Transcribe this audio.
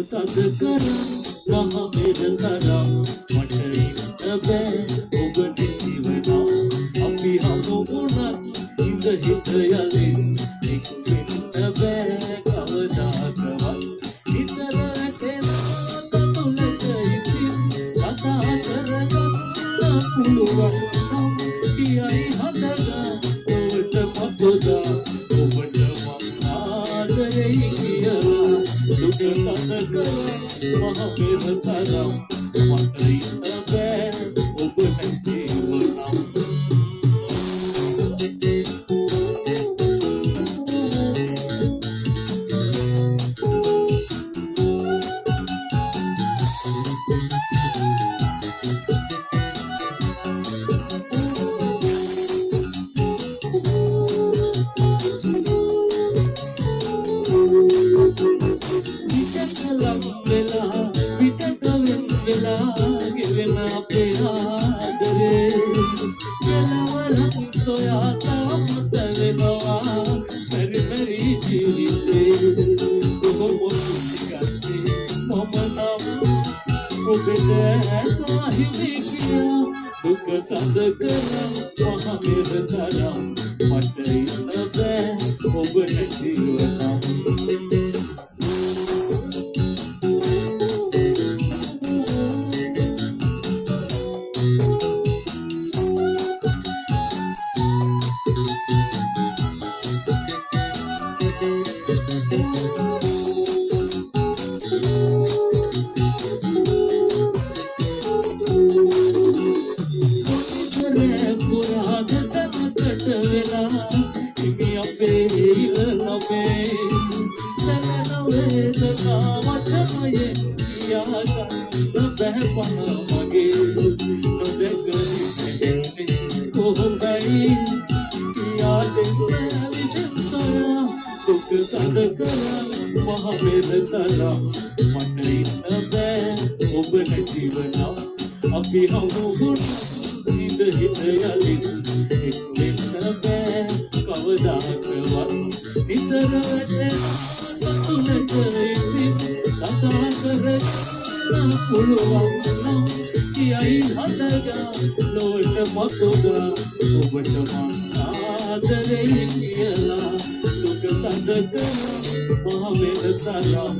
තද කර මහ මෙර තරම් මට ඉන්න බෑ ඔබට ජීවනා අපි හමු වුණත් ඉඳ හිත යලින් එක් වෙන්න බෑ කවදාකවත් නිතර ඇතෙනා තතුලට ඉතින් කතා කරගන්න පුළුවන් නම් කියයි හදගා ඔබට මතදා ඔබට මම ආදරෙයි කියලා දුක තද කර මහ මෙර තරම් මට ඉන්න බෑ ඔබ නැතිව නම් ගෙවෙන අපේ ආදරේ කෙලවරක් සොයා තාමත වෙනවා මෙරි මෙරි ජීවිතේ ඔබ මොකක්ද මම නම් ඔබට ඇසහිමි කියා දුක තද කර මහ මෙර තරම් මට ඉන්න බෑ ඔබ නැතිව නම් අපි හමු වුණත් ඉඳ හිත යලින් එක් වෙන්න බෑ කවදාකවත් නිතර වැටෙනා තතුලට ඉතින් කතා කරගන්න පුළුවන් නම් කියයි හදගා ලොවට මතදා ඔබට මං ආදරෙයි කියලා දුක තද කර මහ මෙර තරම්